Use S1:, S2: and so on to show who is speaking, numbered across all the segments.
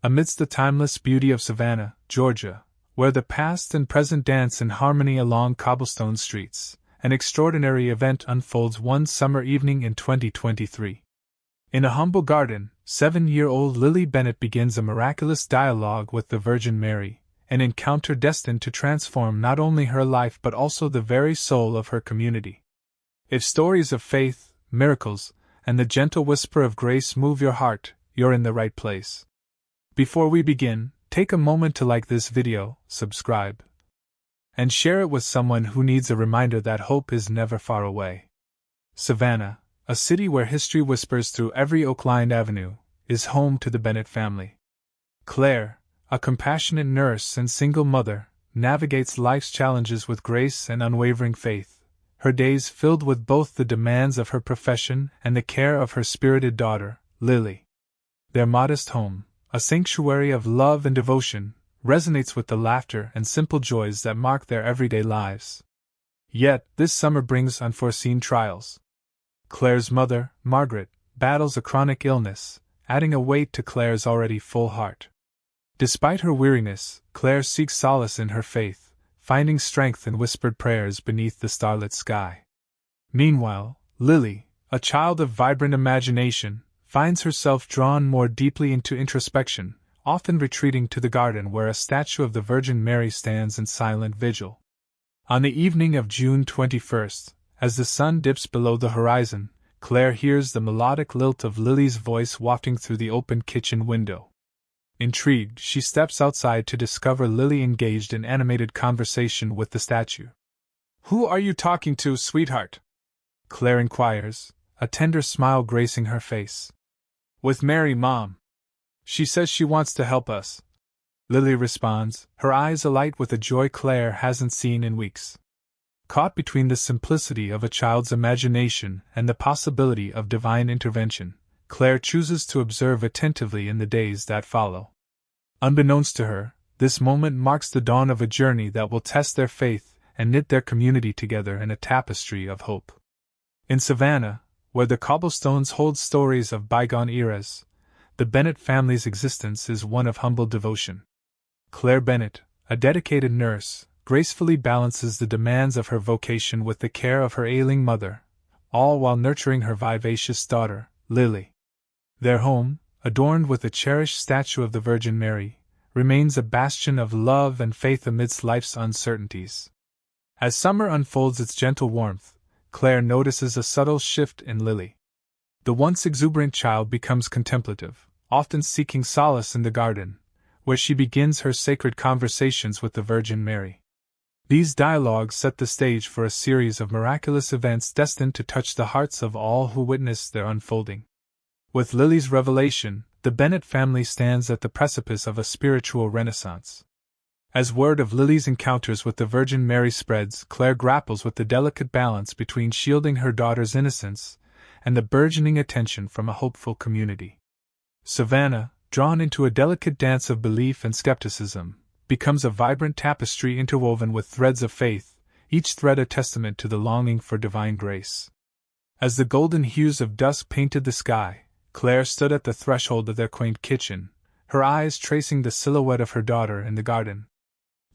S1: Amidst the timeless beauty of Savannah, Georgia, where the past and present dance in harmony along cobblestone streets, an extraordinary event unfolds one summer evening in 2023. In a humble garden, 7-year-old Lily Bennett begins a miraculous dialogue with the Virgin Mary, an encounter destined to transform not only her life but also the very soul of her community. If stories of faith, miracles, and the gentle whisper of grace move your heart, you're in the right place. Before we begin, take a moment to like this video, subscribe, and share it with someone who needs a reminder that hope is never far away. Savannah, a city where history whispers through every oak-lined avenue, is home to the Bennett family. Claire, a compassionate nurse and single mother, navigates life's challenges with grace and unwavering faith, her days filled with both the demands of her profession and the care of her spirited daughter, Lily. Their modest home, a sanctuary of love and devotion, resonates with the laughter and simple joys that mark their everyday lives. Yet, this summer brings unforeseen trials. Claire's mother, Margaret, battles a chronic illness, adding a weight to Claire's already full heart. Despite her weariness, Claire seeks solace in her faith, finding strength in whispered prayers beneath the starlit sky. Meanwhile, Lily, a child of vibrant imagination, finds herself drawn more deeply into introspection, often retreating to the garden where a statue of the Virgin Mary stands in silent vigil. On the evening of June 21st, as the sun dips below the horizon, Claire hears the melodic lilt of Lily's voice wafting through the open kitchen window. Intrigued, she steps outside to discover Lily engaged in animated conversation with the statue. "Who are you talking to, sweetheart?" Claire inquires, a tender smile gracing her face. "With Mary, Mom. She says she wants to help us," Lily responds, her eyes alight with a joy Claire hasn't seen in weeks. Caught between the simplicity of a child's imagination and the possibility of divine intervention, Claire chooses to observe attentively in the days that follow. Unbeknownst to her, this moment marks the dawn of a journey that will test their faith and knit their community together in a tapestry of hope. In Savannah, where the cobblestones hold stories of bygone eras, the Bennett family's existence is one of humble devotion. Claire Bennett, a dedicated nurse, gracefully balances the demands of her vocation with the care of her ailing mother, all while nurturing her vivacious daughter, Lily. Their home, adorned with a cherished statue of the Virgin Mary, remains a bastion of love and faith amidst life's uncertainties. As summer unfolds its gentle warmth, Claire notices a subtle shift in Lily. The once exuberant child becomes contemplative, often seeking solace in the garden, where she begins her sacred conversations with the Virgin Mary. These dialogues set the stage for a series of miraculous events destined to touch the hearts of all who witness their unfolding. With Lily's revelation, the Bennett family stands at the precipice of a spiritual renaissance. As word of Lily's encounters with the Virgin Mary spreads, Claire grapples with the delicate balance between shielding her daughter's innocence and the burgeoning attention from a hopeful community. Savannah, drawn into a delicate dance of belief and skepticism, becomes a vibrant tapestry interwoven with threads of faith, each thread a testament to the longing for divine grace. As the golden hues of dusk painted the sky, Claire stood at the threshold of their quaint kitchen, her eyes tracing the silhouette of her daughter in the garden.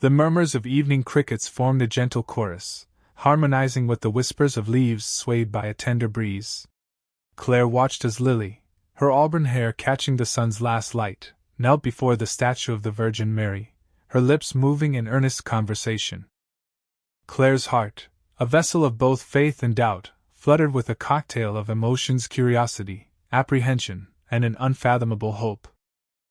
S1: The murmurs of evening crickets formed a gentle chorus, harmonizing with the whispers of leaves swayed by a tender breeze. Claire watched as Lily, her auburn hair catching the sun's last light, knelt before the statue of the Virgin Mary, her lips moving in earnest conversation. Claire's heart, a vessel of both faith and doubt, fluttered with a cocktail of emotions: curiosity, apprehension, and an unfathomable hope.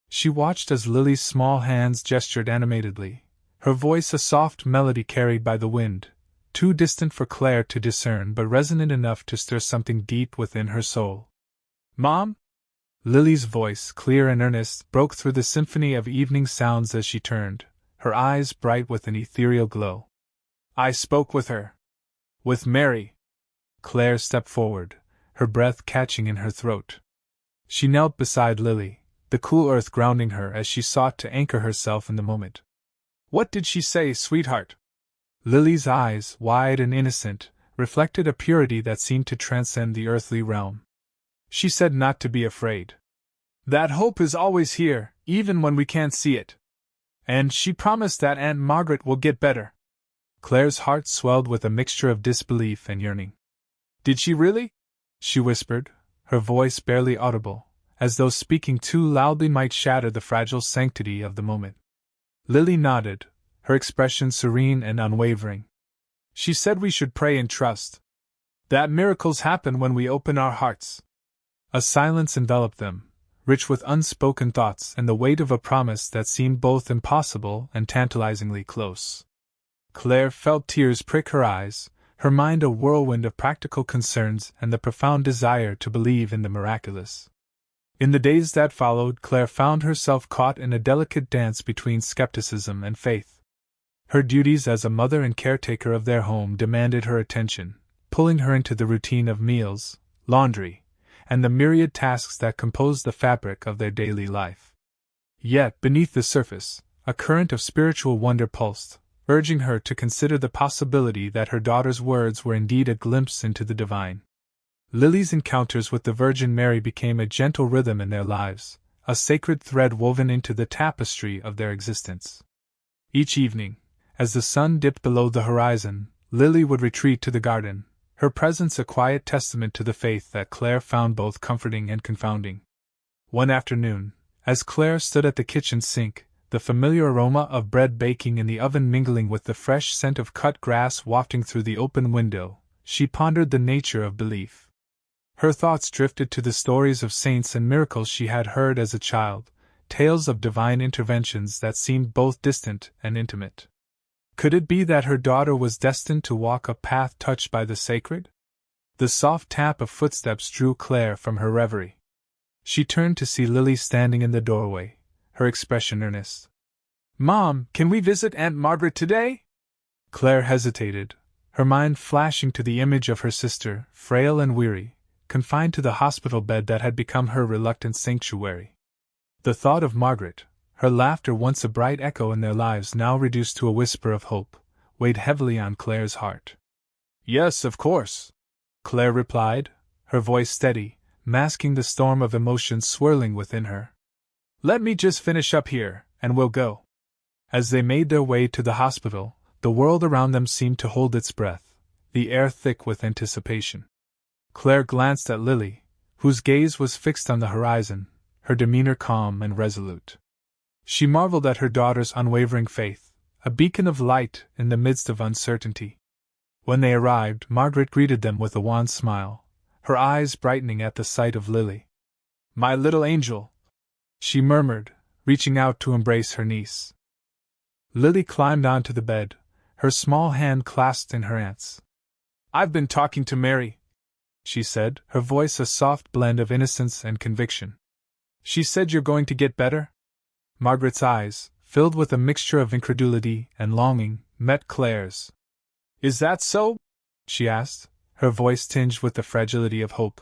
S1: She watched as Lily's small hands gestured animatedly, her voice a soft melody carried by the wind, too distant for Claire to discern but resonant enough to stir something deep within her soul. "Mom?" Lily's voice, clear and earnest, broke through the symphony of evening sounds as she turned, her eyes bright with an ethereal glow. "I spoke with her. With Mary." Claire stepped forward, her breath catching in her throat. She knelt beside Lily, the cool earth grounding her as she sought to anchor herself in the moment. "What did she say, sweetheart?" Lily's eyes, wide and innocent, reflected a purity that seemed to transcend the earthly realm. "She said not to be afraid." That hope is always here, even when we can't see it. And she promised that Aunt Margaret will get better. Claire's heart swelled with a mixture of disbelief and yearning. Did she really? She whispered, her voice barely audible, as though speaking too loudly might shatter the fragile sanctity of the moment. Lily nodded, her expression serene and unwavering. She said we should pray and trust. That miracles happen when we open our hearts. A silence enveloped them, rich with unspoken thoughts and the weight of a promise that seemed both impossible and tantalizingly close. Claire felt tears prick her eyes, her mind a whirlwind of practical concerns and the profound desire to believe in the miraculous. In the days that followed, Claire found herself caught in a delicate dance between skepticism and faith. Her duties as a mother and caretaker of their home demanded her attention, pulling her into the routine of meals, laundry, and the myriad tasks that composed the fabric of their daily life. Yet, beneath the surface, a current of spiritual wonder pulsed, urging her to consider the possibility that her daughter's words were indeed a glimpse into the divine. Lily's encounters with the Virgin Mary became a gentle rhythm in their lives, a sacred thread woven into the tapestry of their existence. Each evening, as the sun dipped below the horizon, Lily would retreat to the garden, her presence a quiet testament to the faith that Claire found both comforting and confounding. One afternoon, as Claire stood at the kitchen sink, the familiar aroma of bread baking in the oven mingling with the fresh scent of cut grass wafting through the open window, she pondered the nature of belief. Her thoughts drifted to the stories of saints and miracles she had heard as a child, tales of divine interventions that seemed both distant and intimate. Could it be that her daughter was destined to walk a path touched by the sacred? The soft tap of footsteps drew Claire from her reverie. She turned to see Lily standing in the doorway, her expression earnest. "Mom, can we visit Aunt Margaret today?" Claire hesitated, her mind flashing to the image of her sister, frail and weary, confined to the hospital bed that had become her reluctant sanctuary. The thought of Margaret, her laughter once a bright echo in their lives now reduced to a whisper of hope, weighed heavily on Claire's heart. "Yes, of course," Claire replied, her voice steady, masking the storm of emotion swirling within her. "Let me just finish up here, and we'll go." As they made their way to the hospital, the world around them seemed to hold its breath, the air thick with anticipation. Claire glanced at Lily, whose gaze was fixed on the horizon, her demeanor calm and resolute. She marveled at her daughter's unwavering faith, a beacon of light in the midst of uncertainty. When they arrived, Margaret greeted them with a wan smile, her eyes brightening at the sight of Lily. "My little angel," she murmured, reaching out to embrace her niece. Lily climbed onto the bed, her small hand clasped in her aunt's. "I've been talking to Mary," she said, her voice a soft blend of innocence and conviction. "She said you're going to get better?" Margaret's eyes, filled with a mixture of incredulity and longing, met Claire's. "Is that so?" she asked, her voice tinged with the fragility of hope.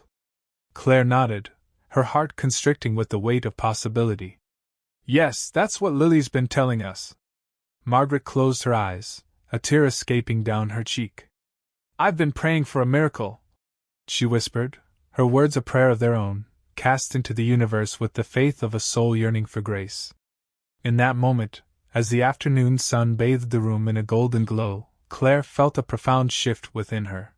S1: Claire nodded, her heart constricting with the weight of possibility. "Yes, that's what Lily's been telling us." Margaret closed her eyes, a tear escaping down her cheek. "I've been praying for a miracle," she whispered, her words a prayer of their own, cast into the universe with the faith of a soul yearning for grace. In that moment, as the afternoon sun bathed the room in a golden glow, Claire felt a profound shift within her.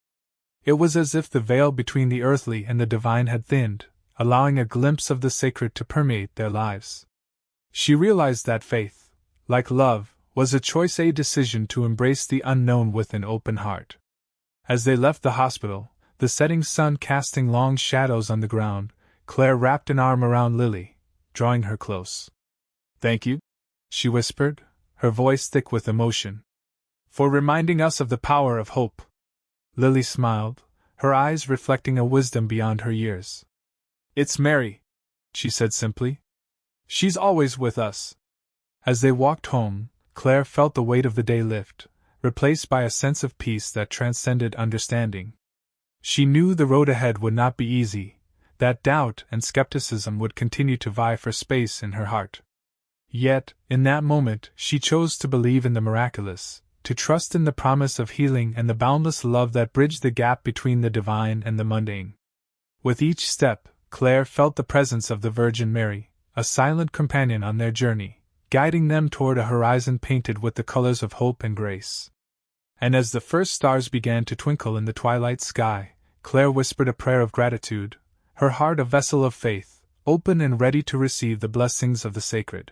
S1: It was as if the veil between the earthly and the divine had thinned, allowing a glimpse of the sacred to permeate their lives. She realized that faith, like love, was a choice, a decision to embrace the unknown with an open heart. As they left the hospital, the setting sun casting long shadows on the ground, Claire wrapped an arm around Lily, drawing her close. "Thank you," she whispered, her voice thick with emotion, "for reminding us of the power of hope." Lily smiled, her eyes reflecting a wisdom beyond her years. "It's Mary," she said simply. "She's always with us." As they walked home, Claire felt the weight of the day lift, replaced by a sense of peace that transcended understanding. She knew the road ahead would not be easy, that doubt and skepticism would continue to vie for space in her heart. Yet, in that moment, she chose to believe in the miraculous, to trust in the promise of healing and the boundless love that bridged the gap between the divine and the mundane. With each step, Claire felt the presence of the Virgin Mary, a silent companion on their journey, guiding them toward a horizon painted with the colors of hope and grace. And as the first stars began to twinkle in the twilight sky, Claire whispered a prayer of gratitude, her heart a vessel of faith, open and ready to receive the blessings of the sacred.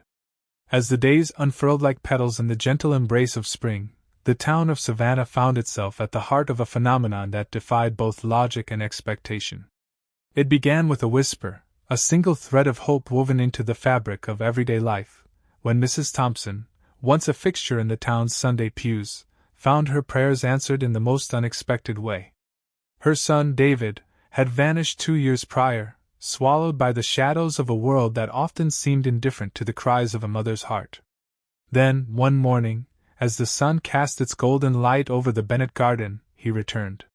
S1: As the days unfurled like petals in the gentle embrace of spring, the town of Savannah found itself at the heart of a phenomenon that defied both logic and expectation. It began with a whisper, a single thread of hope woven into the fabric of everyday life, when Mrs. Thompson, once a fixture in the town's Sunday pews, found her prayers answered in the most unexpected way. Her son, David, had vanished 2 years prior, swallowed by the shadows of a world that often seemed indifferent to the cries of a mother's heart. Then, one morning, as the sun cast its golden light over the Bennett garden, he returned.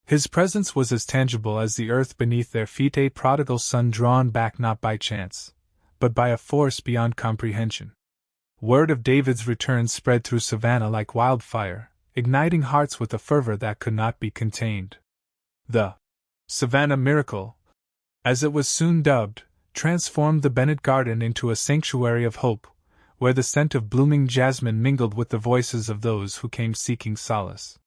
S1: His presence was as tangible as the earth beneath their feet, a prodigal son drawn back not by chance, but by a force beyond comprehension. Word of David's return spread through Savannah like wildfire, igniting hearts with a fervor that could not be contained. The Savannah Miracle, as it was soon dubbed, transformed the Bennett garden into a sanctuary of hope, where the scent of blooming jasmine mingled with the voices of those who came seeking solace.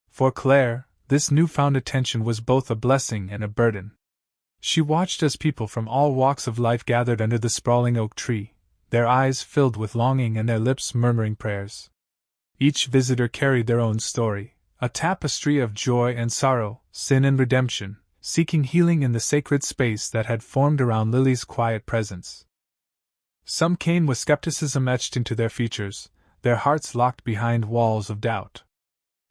S1: For Claire, this newfound attention was both a blessing and a burden. She watched as people from all walks of life gathered under the sprawling oak tree, their eyes filled with longing and their lips murmuring prayers. Each visitor carried their own story, a tapestry of joy and sorrow, sin and redemption, seeking healing in the sacred space that had formed around Lily's quiet presence. Some came with skepticism etched into their features, their hearts locked behind walls of doubt.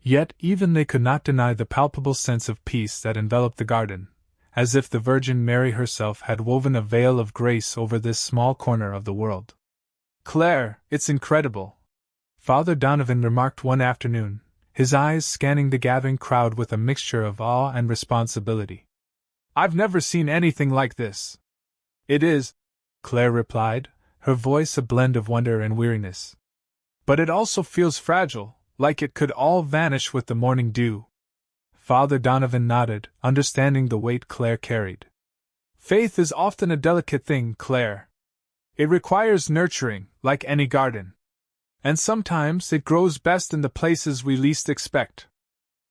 S1: Yet even they could not deny the palpable sense of peace that enveloped the garden, as if the Virgin Mary herself had woven a veil of grace over this small corner of the world. "Claire, it's incredible," Father Donovan remarked one afternoon, his eyes scanning the gathering crowd with a mixture of awe and responsibility. "I've never seen anything like this." "It is," Claire replied, her voice a blend of wonder and weariness. "But it also feels fragile, like it could all vanish with the morning dew." Father Donovan nodded, understanding the weight Claire carried. "Faith is often a delicate thing, Claire. It requires nurturing, like any garden. And sometimes it grows best in the places we least expect."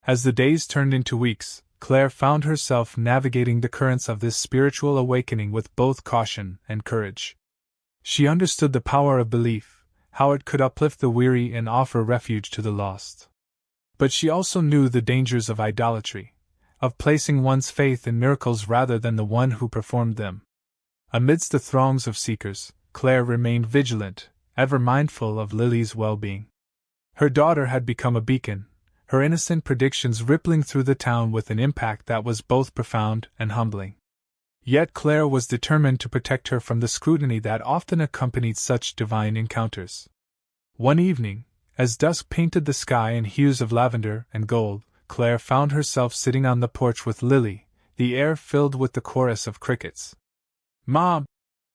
S1: As the days turned into weeks, Claire found herself navigating the currents of this spiritual awakening with both caution and courage. She understood the power of belief, how it could uplift the weary and offer refuge to the lost. But she also knew the dangers of idolatry, of placing one's faith in miracles rather than the one who performed them. Amidst the throngs of seekers, Claire remained vigilant, ever mindful of Lily's well-being. Her daughter had become a beacon, her innocent predictions rippling through the town with an impact that was both profound and humbling. Yet Claire was determined to protect her from the scrutiny that often accompanied such divine encounters. One evening, as dusk painted the sky in hues of lavender and gold, Claire found herself sitting on the porch with Lily, the air filled with the chorus of crickets. "Mom,"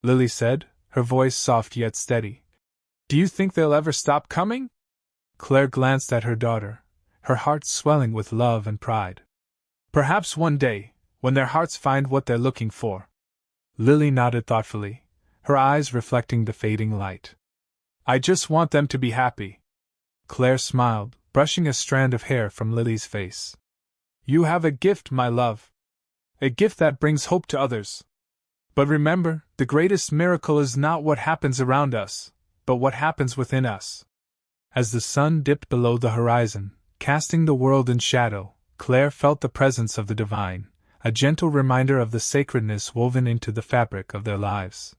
S1: Lily said, her voice soft yet steady, "do you think they'll ever stop coming?" Claire glanced at her daughter, her heart swelling with love and pride. "Perhaps one day, when their hearts find what they're looking for." Lily nodded thoughtfully, her eyes reflecting the fading light. "I just want them to be happy." Claire smiled, brushing a strand of hair from Lily's face. "You have a gift, my love. A gift that brings hope to others. But remember, the greatest miracle is not what happens around us, but what happens within us." As the sun dipped below the horizon, casting the world in shadow, Claire felt the presence of the divine, a gentle reminder of the sacredness woven into the fabric of their lives.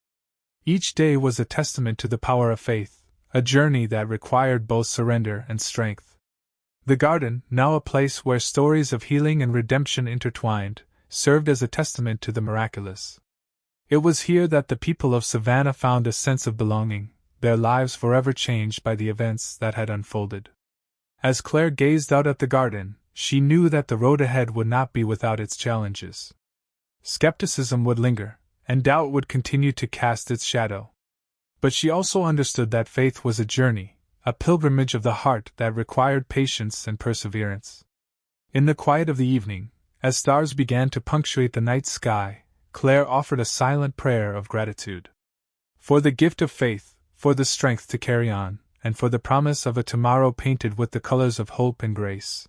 S1: Each day was a testament to the power of faith, a journey that required both surrender and strength. The garden, now a place where stories of healing and redemption intertwined, served as a testament to the miraculous. It was here that the people of Savannah found a sense of belonging, their lives forever changed by the events that had unfolded. As Claire gazed out at the garden, she knew that the road ahead would not be without its challenges. Skepticism would linger, and doubt would continue to cast its shadow. But she also understood that faith was a journey, a pilgrimage of the heart that required patience and perseverance. In the quiet of the evening, as stars began to punctuate the night sky, Claire offered a silent prayer of gratitude. For the gift of faith, for the strength to carry on, and for the promise of a tomorrow painted with the colors of hope and grace.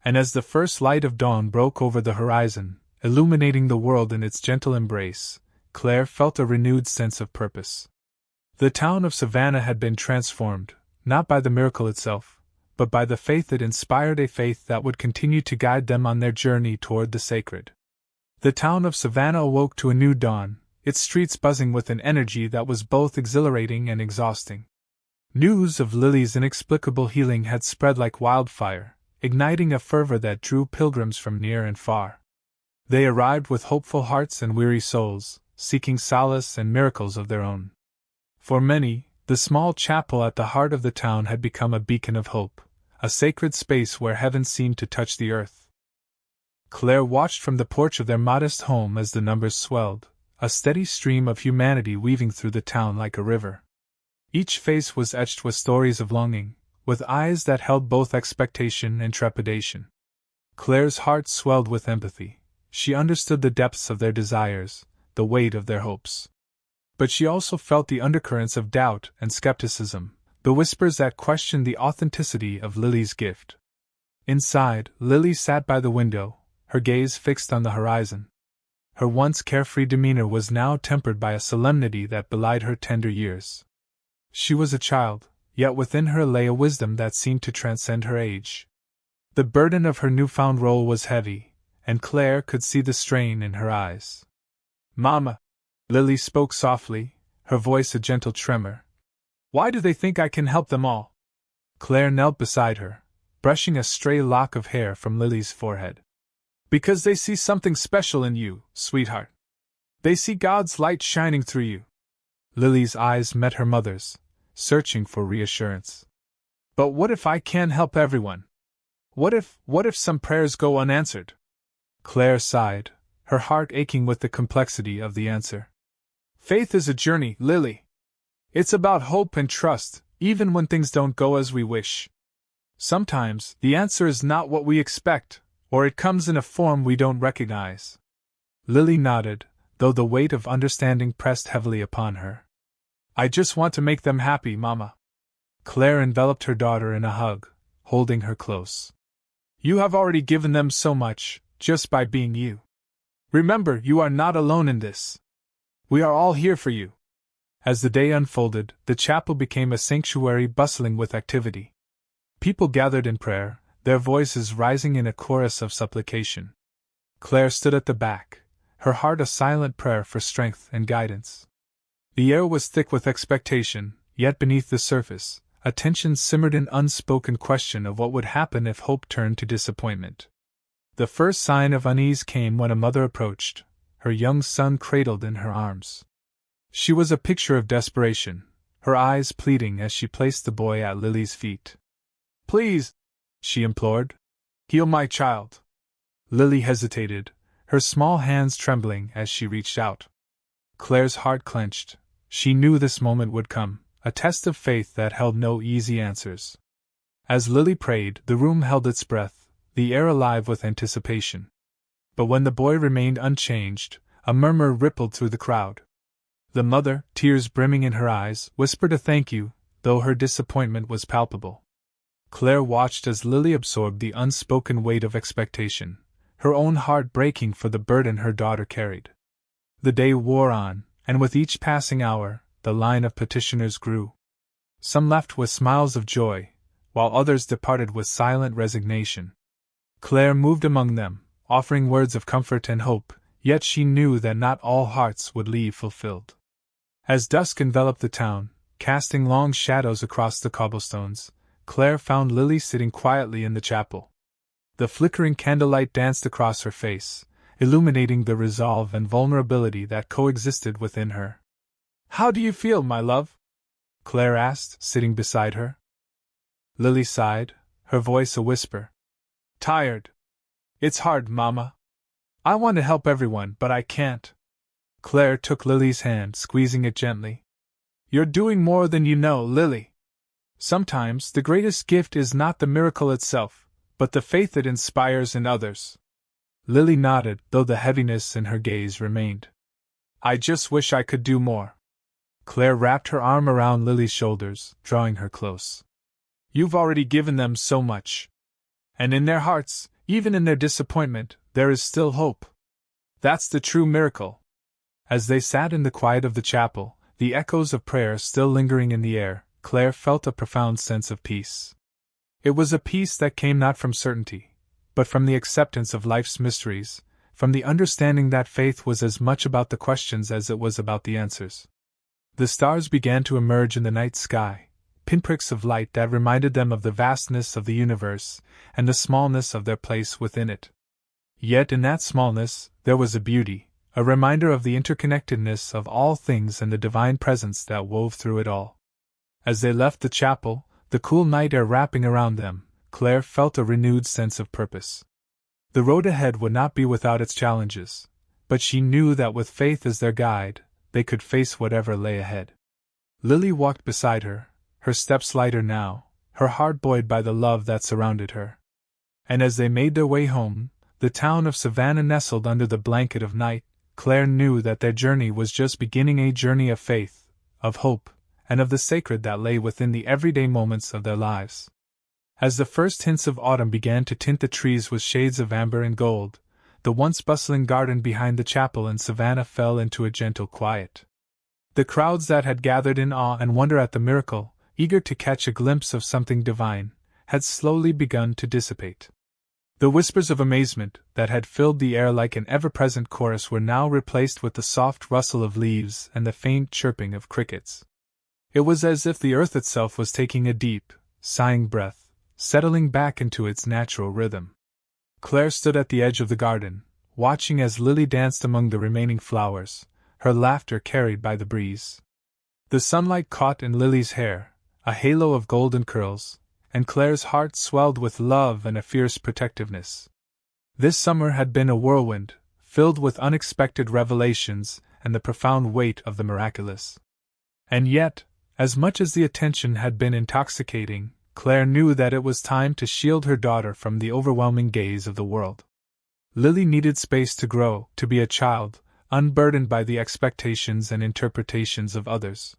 S1: And as the first light of dawn broke over the horizon, illuminating the world in its gentle embrace, Claire felt a renewed sense of purpose. The town of Savannah had been transformed, not by the miracle itself, but by the faith it inspired, a faith that would continue to guide them on their journey toward the sacred. The town of Savannah awoke to a new dawn, its streets buzzing with an energy that was both exhilarating and exhausting. News of Lily's inexplicable healing had spread like wildfire, igniting a fervor that drew pilgrims from near and far. They arrived with hopeful hearts and weary souls, seeking solace and miracles of their own. For many, the small chapel at the heart of the town had become a beacon of hope, a sacred space where heaven seemed to touch the earth. Claire watched from the porch of their modest home as the numbers swelled, a steady stream of humanity weaving through the town like a river. Each face was etched with stories of longing, with eyes that held both expectation and trepidation. Claire's heart swelled with empathy. She understood the depths of their desires, the weight of their hopes. But she also felt the undercurrents of doubt and skepticism, the whispers that questioned the authenticity of Lily's gift. Inside, Lily sat by the window, her gaze fixed on the horizon. Her once carefree demeanor was now tempered by a solemnity that belied her tender years. She was a child, yet within her lay a wisdom that seemed to transcend her age. The burden of her newfound role was heavy, and Claire could see the strain in her eyes. "Mama," Lily spoke softly, her voice a gentle tremor. "Why do they think I can help them all?" Claire knelt beside her, brushing a stray lock of hair from Lily's forehead. "Because they see something special in you, sweetheart. They see God's light shining through you." Lily's eyes met her mother's, searching for reassurance. "But what if I can't help everyone? What if some prayers go unanswered?" Claire sighed, her heart aching with the complexity of the answer. "Faith is a journey, Lily. It's about hope and trust, even when things don't go as we wish. Sometimes, the answer is not what we expect, or it comes in a form we don't recognize." Lily nodded, though the weight of understanding pressed heavily upon her. "I just want to make them happy, Mama." Claire enveloped her daughter in a hug, holding her close. "You have already given them so much, just by being you. Remember, you are not alone in this. We are all here for you." As the day unfolded, the chapel became a sanctuary bustling with activity. People gathered in prayer, their voices rising in a chorus of supplication. Claire stood at the back, her heart a silent prayer for strength and guidance. The air was thick with expectation, yet beneath the surface, a tension simmered in unspoken question of what would happen if hope turned to disappointment. The first sign of unease came when a mother approached, her young son cradled in her arms. She was a picture of desperation, her eyes pleading as she placed the boy at Lily's feet. "Please," she implored, "heal my child." Lily hesitated, her small hands trembling as she reached out. Claire's heart clenched. She knew this moment would come, a test of faith that held no easy answers. As Lily prayed, the room held its breath, the air alive with anticipation. But when the boy remained unchanged, a murmur rippled through the crowd. The mother, tears brimming in her eyes, whispered a thank you, though her disappointment was palpable. Claire watched as Lily absorbed the unspoken weight of expectation, her own heart breaking for the burden her daughter carried. The day wore on, and with each passing hour, the line of petitioners grew. Some left with smiles of joy, while others departed with silent resignation. Claire moved among them, offering words of comfort and hope, yet she knew that not all hearts would leave fulfilled. As dusk enveloped the town, casting long shadows across the cobblestones, Claire found Lily sitting quietly in the chapel. The flickering candlelight danced across her face, illuminating the resolve and vulnerability that coexisted within her. "How do you feel, my love?" Claire asked, sitting beside her. Lily sighed, her voice a whisper. "Tired. It's hard, Mama. I want to help everyone, but I can't." Claire took Lily's hand, squeezing it gently. "You're doing more than you know, Lily. Sometimes the greatest gift is not the miracle itself, but the faith it inspires in others." Lily nodded, though the heaviness in her gaze remained. I just wish I could do more. Claire wrapped her arm around Lily's shoulders, drawing her close. You've already given them so much. And in their hearts, even in their disappointment, there is still hope. That's the true miracle. As they sat in the quiet of the chapel, the echoes of prayer still lingering in the air, Claire felt a profound sense of peace. It was a peace that came not from certainty, but from the acceptance of life's mysteries, from the understanding that faith was as much about the questions as it was about the answers. The stars began to emerge in the night sky, pinpricks of light that reminded them of the vastness of the universe and the smallness of their place within it. Yet in that smallness, there was a beauty, a reminder of the interconnectedness of all things and the divine presence that wove through it all. As they left the chapel, the cool night air wrapping around them, Claire felt a renewed sense of purpose. The road ahead would not be without its challenges, but she knew that with faith as their guide, they could face whatever lay ahead. Lily walked beside her, her steps lighter now, her heart buoyed by the love that surrounded her. And as they made their way home, the town of Savannah nestled under the blanket of night, Claire knew that their journey was just beginning, a journey of faith, of hope, and of the sacred that lay within the everyday moments of their lives. As the first hints of autumn began to tint the trees with shades of amber and gold, the once bustling garden behind the chapel in Savannah fell into a gentle quiet. The crowds that had gathered in awe and wonder at the miracle, eager to catch a glimpse of something divine, had slowly begun to dissipate. The whispers of amazement that had filled the air like an ever-present chorus were now replaced with the soft rustle of leaves and the faint chirping of crickets. It was as if the earth itself was taking a deep, sighing breath, settling back into its natural rhythm. Claire stood at the edge of the garden, watching as Lily danced among the remaining flowers, her laughter carried by the breeze. The sunlight caught in Lily's hair, a halo of golden curls, and Claire's heart swelled with love and a fierce protectiveness. This summer had been a whirlwind, filled with unexpected revelations and the profound weight of the miraculous. And yet, as much as the attention had been intoxicating, Claire knew that it was time to shield her daughter from the overwhelming gaze of the world. Lily needed space to grow, to be a child, unburdened by the expectations and interpretations of others.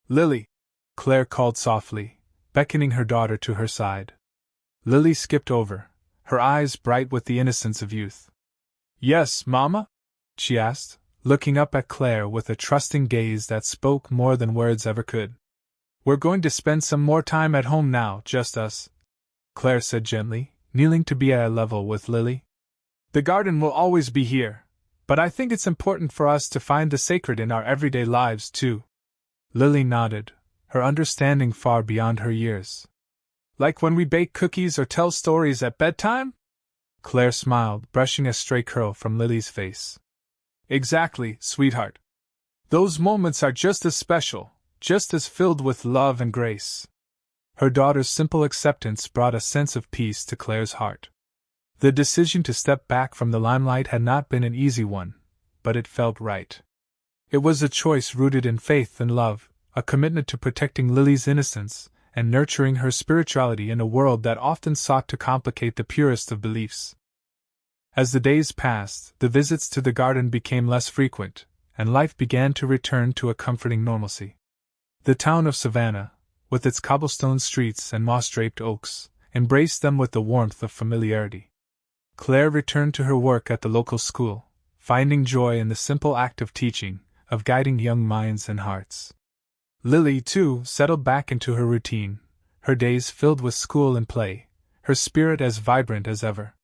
S1: "Lily!" Claire called softly, beckoning her daughter to her side. Lily skipped over, her eyes bright with the innocence of youth. "Yes, Mama?" she asked, looking up at Claire with a trusting gaze that spoke more than words ever could. "We're going to spend some more time at home now, just us," Claire said gently, kneeling to be at a level with Lily. "The garden will always be here, but I think it's important for us to find the sacred in our everyday lives, too." Lily nodded, her understanding far beyond her years. "Like when we bake cookies or tell stories at bedtime?" Claire smiled, brushing a stray curl from Lily's face. "Exactly, sweetheart. Those moments are just as special, just as filled with love and grace." Her daughter's simple acceptance brought a sense of peace to Claire's heart. The decision to step back from the limelight had not been an easy one, but it felt right. It was a choice rooted in faith and love, a commitment to protecting Lily's innocence and nurturing her spirituality in a world that often sought to complicate the purest of beliefs. As the days passed, the visits to the garden became less frequent, and life began to return to a comforting normalcy. The town of Savannah, with its cobblestone streets and moss-draped oaks, embraced them with the warmth of familiarity. Claire returned to her work at the local school, finding joy in the simple act of teaching, of guiding young minds and hearts. Lily, too, settled back into her routine, her days filled with school and play, her spirit as vibrant as ever.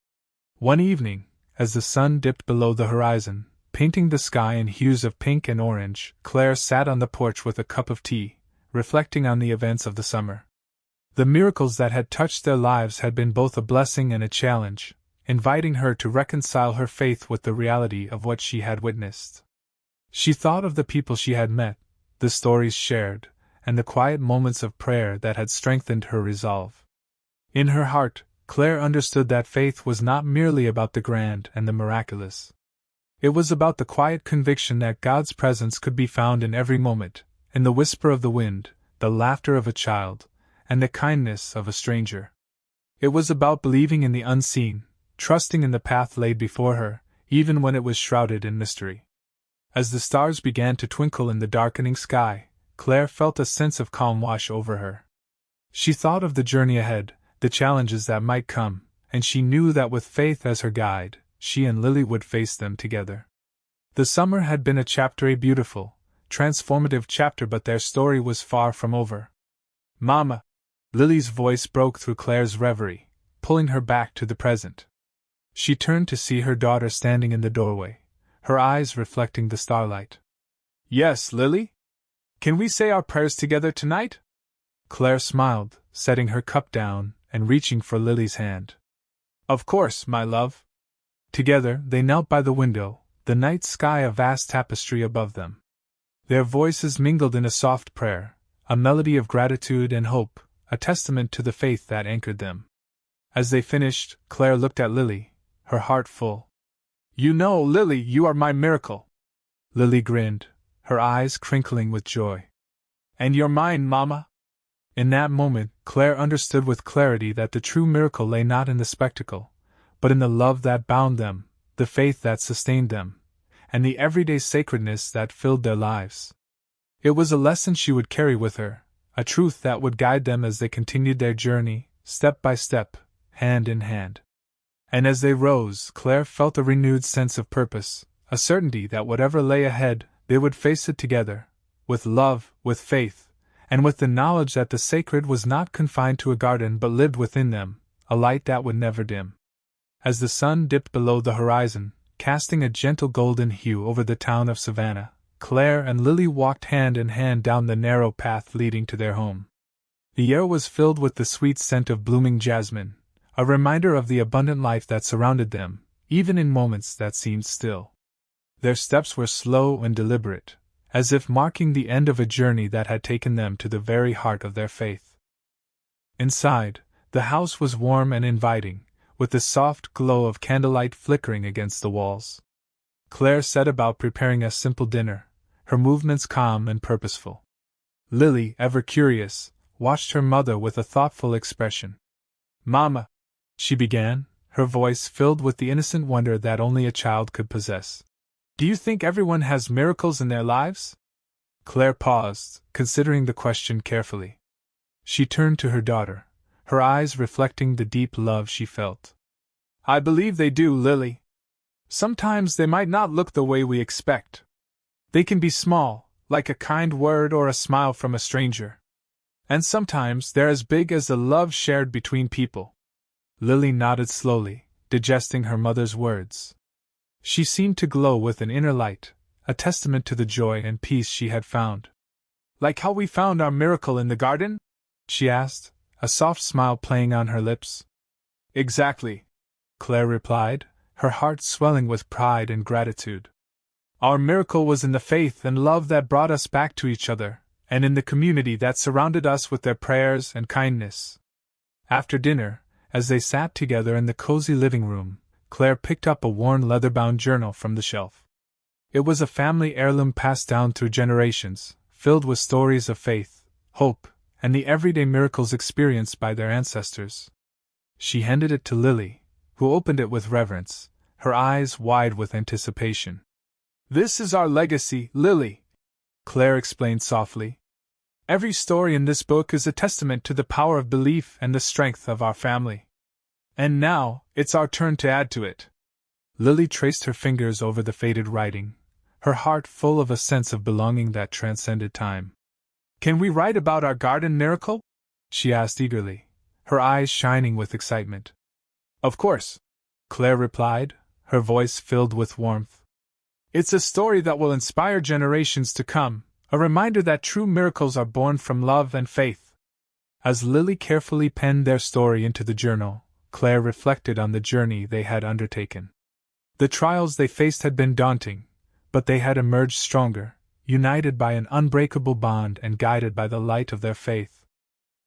S1: One evening, as the sun dipped below the horizon, painting the sky in hues of pink and orange, Claire sat on the porch with a cup of tea, reflecting on the events of the summer. The miracles that had touched their lives had been both a blessing and a challenge, inviting her to reconcile her faith with the reality of what she had witnessed. She thought of the people she had met, the stories shared, and the quiet moments of prayer that had strengthened her resolve. In her heart, Claire understood that faith was not merely about the grand and the miraculous. It was about the quiet conviction that God's presence could be found in every moment, in the whisper of the wind, the laughter of a child, and the kindness of a stranger. It was about believing in the unseen, trusting in the path laid before her, even when it was shrouded in mystery. As the stars began to twinkle in the darkening sky, Claire felt a sense of calm wash over her. She thought of the journey ahead, the challenges that might come, and she knew that with faith as her guide, she and Lily would face them together. The summer had been a beautiful, transformative chapter, but their story was far from over. "Mama!" Lily's voice broke through Claire's reverie, pulling her back to the present. She turned to see her daughter standing in the doorway, her eyes reflecting the starlight. "Yes, Lily? Can we say our prayers together tonight?" Claire smiled, setting her cup down and reaching for Lily's hand. "Of course, my love." Together they knelt by the window, the night sky a vast tapestry above them. Their voices mingled in a soft prayer, a melody of gratitude and hope, a testament to the faith that anchored them. As they finished, Claire looked at Lily, her heart full. "You know, Lily, you are my miracle." Lily grinned, her eyes crinkling with joy. "And you're mine, Mama." In that moment, Claire understood with clarity that the true miracle lay not in the spectacle, but in the love that bound them, the faith that sustained them, and the everyday sacredness that filled their lives. It was a lesson she would carry with her, a truth that would guide them as they continued their journey, step by step, hand in hand. And as they rose, Claire felt a renewed sense of purpose, a certainty that whatever lay ahead, they would face it together, with love, with faith, and with the knowledge that the sacred was not confined to a garden but lived within them, a light that would never dim. As the sun dipped below the horizon, casting a gentle golden hue over the town of Savannah, Claire and Lily walked hand in hand down the narrow path leading to their home. The air was filled with the sweet scent of blooming jasmine, a reminder of the abundant life that surrounded them, even in moments that seemed still. Their steps were slow and deliberate, as if marking the end of a journey that had taken them to the very heart of their faith. Inside, the house was warm and inviting, with the soft glow of candlelight flickering against the walls. Claire set about preparing a simple dinner, her movements calm and purposeful. Lily, ever curious, watched her mother with a thoughtful expression. "Mama," she began, her voice filled with the innocent wonder that only a child could possess. "Do you think everyone has miracles in their lives?" Claire paused, considering the question carefully. She turned to her daughter, her eyes reflecting the deep love she felt. "I believe they do, Lily. Sometimes they might not look the way we expect. They can be small, like a kind word or a smile from a stranger. And sometimes they're as big as the love shared between people." Lily nodded slowly, digesting her mother's words. She seemed to glow with an inner light, a testament to the joy and peace she had found. "Like how we found our miracle in the garden?" she asked, a soft smile playing on her lips. "Exactly," Claire replied, her heart swelling with pride and gratitude. "Our miracle was in the faith and love that brought us back to each other, and in the community that surrounded us with their prayers and kindness." After dinner, as they sat together in the cozy living room, Claire picked up a worn leather-bound journal from the shelf. It was a family heirloom passed down through generations, filled with stories of faith, hope, and the everyday miracles experienced by their ancestors. She handed it to Lily, who opened it with reverence, her eyes wide with anticipation. "This is our legacy, Lily," Claire explained softly. "Every story in this book is a testament to the power of belief and the strength of our family. And now, it's our turn to add to it." Lily traced her fingers over the faded writing, her heart full of a sense of belonging that transcended time. "Can we write about our garden miracle?" she asked eagerly, her eyes shining with excitement. "Of course," Claire replied, her voice filled with warmth. "It's a story that will inspire generations to come, a reminder that true miracles are born from love and faith." As Lily carefully penned their story into the journal, Claire reflected on the journey they had undertaken. The trials they faced had been daunting, but they had emerged stronger, united by an unbreakable bond and guided by the light of their faith.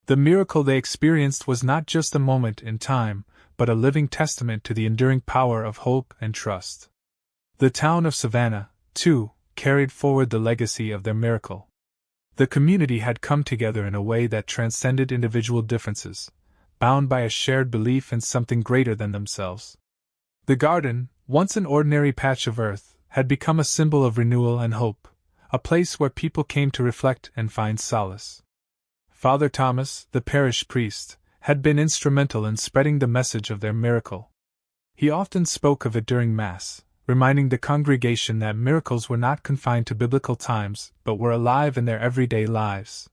S1: The miracle they experienced was not just a moment in time, but a living testament to the enduring power of hope and trust. The town of Savannah, too, carried forward the legacy of their miracle. The community had come together in a way that transcended individual differences, bound by a shared belief in something greater than themselves. The garden, once an ordinary patch of earth, had become a symbol of renewal and hope, a place where people came to reflect and find solace. Father Thomas, the parish priest, had been instrumental in spreading the message of their miracle. He often spoke of it during Mass, reminding the congregation that miracles were not confined to biblical times but were alive in their everyday lives.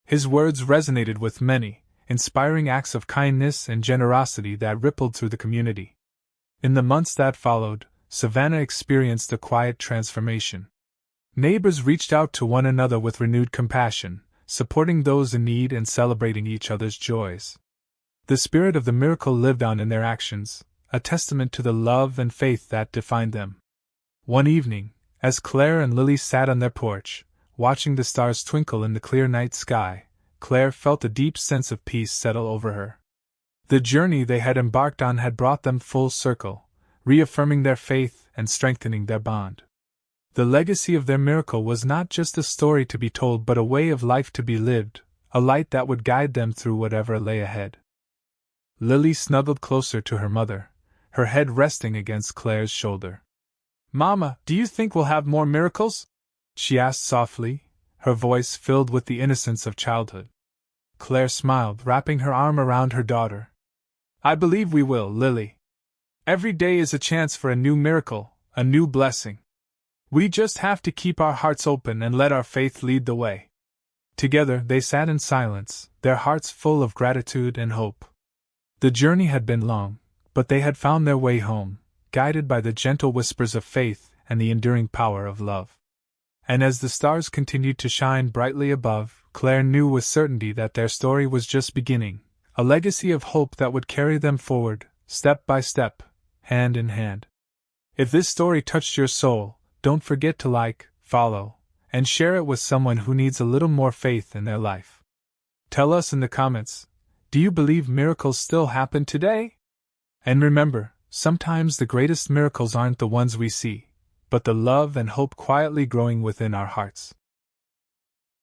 S1: His words resonated with many, inspiring acts of kindness and generosity that rippled through the community. In the months that followed, Savannah experienced a quiet transformation. Neighbors reached out to one another with renewed compassion, supporting those in need and celebrating each other's joys. The spirit of the miracle lived on in their actions, a testament to the love and faith that defined them. One evening, as Claire and Lily sat on their porch, watching the stars twinkle in the clear night sky, Claire felt a deep sense of peace settle over her. The journey they had embarked on had brought them full circle, reaffirming their faith and strengthening their bond. The legacy of their miracle was not just a story to be told but a way of life to be lived, a light that would guide them through whatever lay ahead. Lily snuggled closer to her mother, her head resting against Claire's shoulder. "Mama, do you think we'll have more miracles?" she asked softly, her voice filled with the innocence of childhood. Claire smiled, wrapping her arm around her daughter. "I believe we will, Lily. Every day is a chance for a new miracle, a new blessing. We just have to keep our hearts open and let our faith lead the way." Together they sat in silence, their hearts full of gratitude and hope. The journey had been long, but they had found their way home, guided by the gentle whispers of faith and the enduring power of love. And as the stars continued to shine brightly above, Claire knew with certainty that their story was just beginning, a legacy of hope that would carry them forward, step by step, hand in hand. If this story touched your soul, don't forget to like, follow, and share it with someone who needs a little more faith in their life. Tell us in the comments, do you believe miracles still happen today? And remember, sometimes the greatest miracles aren't the ones we see, but the love and hope quietly growing within our hearts.